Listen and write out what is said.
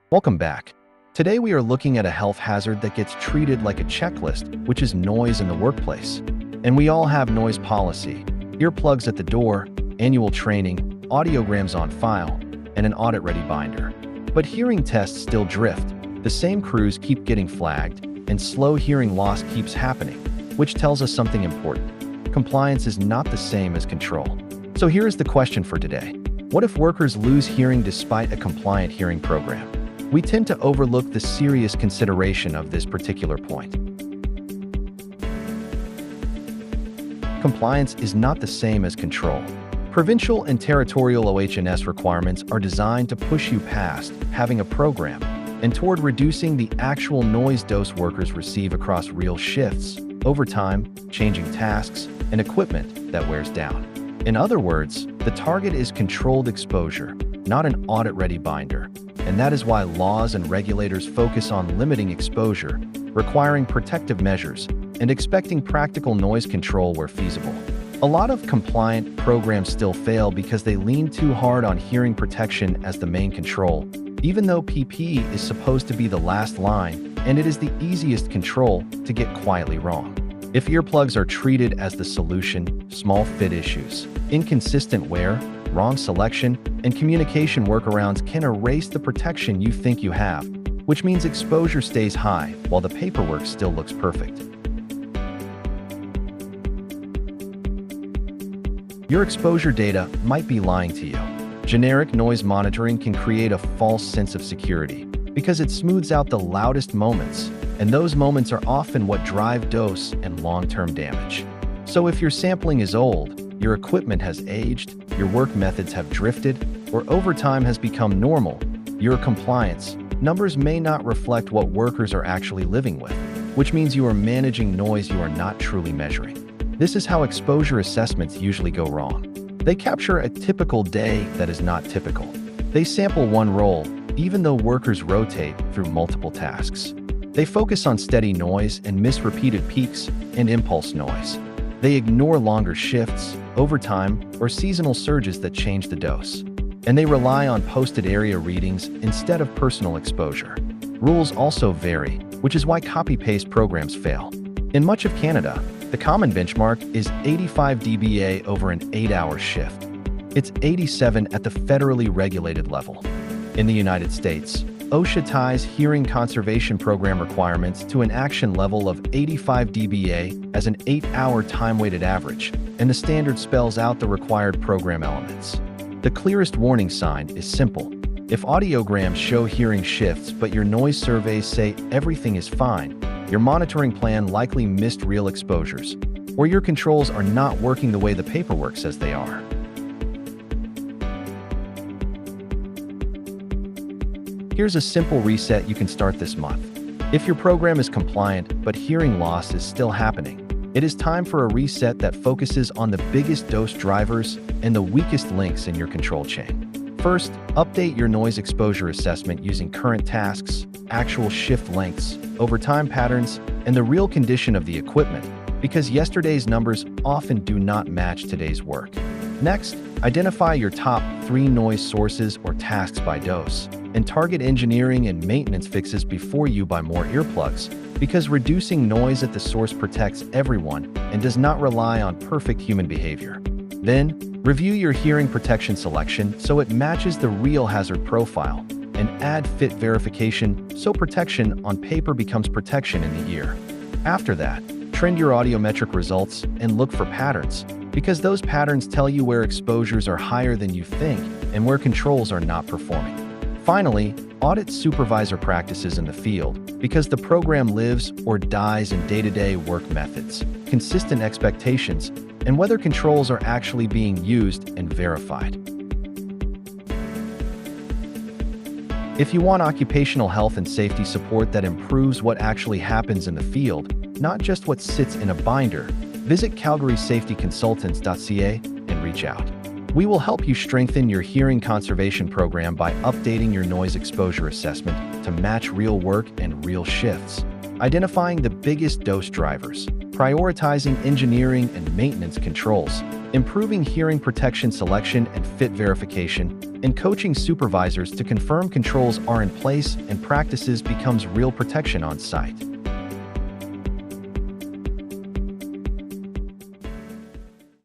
Welcome back. Today we are looking at a health hazard that gets treated like a checklist, which is noise in the workplace. And we all have noise policy, earplugs at the door, annual training, audiograms on file, and an audit-ready binder. But hearing tests still drift, the same crews keep getting flagged, and slow hearing loss keeps happening, which tells us something important. Compliance is not the same as control. So here is the question for today. What if workers lose hearing despite a compliant hearing program? We tend to overlook the serious consideration of this particular point. Compliance is not the same as control. Provincial and territorial OH&S requirements are designed to push you past having a program and toward reducing the actual noise dose workers receive across real shifts, overtime, changing tasks, and equipment that wears down. In other words, the target is controlled exposure, not an audit-ready binder. And that is why laws and regulators focus on limiting exposure, requiring protective measures, and expecting practical noise control where feasible. A lot of compliant programs still fail because they lean too hard on hearing protection as the main control, even though PP is supposed to be the last line, and it is the easiest control to get quietly wrong. If earplugs are treated as the solution, small fit issues, inconsistent wear, wrong selection, and communication workarounds can erase the protection you think you have, which means exposure stays high while the paperwork still looks perfect. Your exposure data might be lying to you. Generic noise monitoring can create a false sense of security because it smooths out the loudest moments, and those moments are often what drive dose and long-term damage. So if your sampling is old, your equipment has aged, your work methods have drifted, or overtime has become normal, your compliance numbers may not reflect what workers are actually living with, which means you are managing noise you are not truly measuring. This is how exposure assessments usually go wrong. They capture a typical day that is not typical. They sample one role, even though workers rotate through multiple tasks. They focus on steady noise and miss repeated peaks and impulse noise. They ignore longer shifts, overtime, or seasonal surges that change the dose. And they rely on posted area readings instead of personal exposure. Rules also vary, which is why copy-paste programs fail. In much of Canada, the common benchmark is 85 dBA over an 8-hour shift. It's 87 at the federally regulated level. In the United States, OSHA ties hearing conservation program requirements to an action level of 85 dBA as an 8-hour time-weighted average, and the standard spells out the required program elements. The clearest warning sign is simple. If audiograms show hearing shifts but your noise surveys say everything is fine, your monitoring plan likely missed real exposures, or your controls are not working the way the paperwork says they are. Here's a simple reset you can start this month. If your program is compliant but hearing loss is still happening, it is time for a reset that focuses on the biggest dose drivers and the weakest links in your control chain. First, update your noise exposure assessment using current tasks, actual shift lengths, overtime patterns, and the real condition of the equipment, because yesterday's numbers often do not match today's work. Next, identify your top 3 noise sources or tasks by dose, and target engineering and maintenance fixes before you buy more earplugs, because reducing noise at the source protects everyone and does not rely on perfect human behavior. Then, review your hearing protection selection so it matches the real hazard profile, and add fit verification so protection on paper becomes protection in the ear. After that, trend your audiometric results and look for patterns, because those patterns tell you where exposures are higher than you think and where controls are not performing. Finally, audit supervisor practices in the field, because the program lives or dies in day-to-day work methods, consistent expectations, and whether controls are actually being used and verified. If you want occupational health and safety support that improves what actually happens in the field, not just what sits in a binder, visit calgarysafetyconsultants.ca and reach out. We will help you strengthen your hearing conservation program by updating your noise exposure assessment to match real work and real shifts, identifying the biggest dose drivers, prioritizing engineering and maintenance controls, improving hearing protection selection and fit verification, and coaching supervisors to confirm controls are in place and practices becomes real protection on site.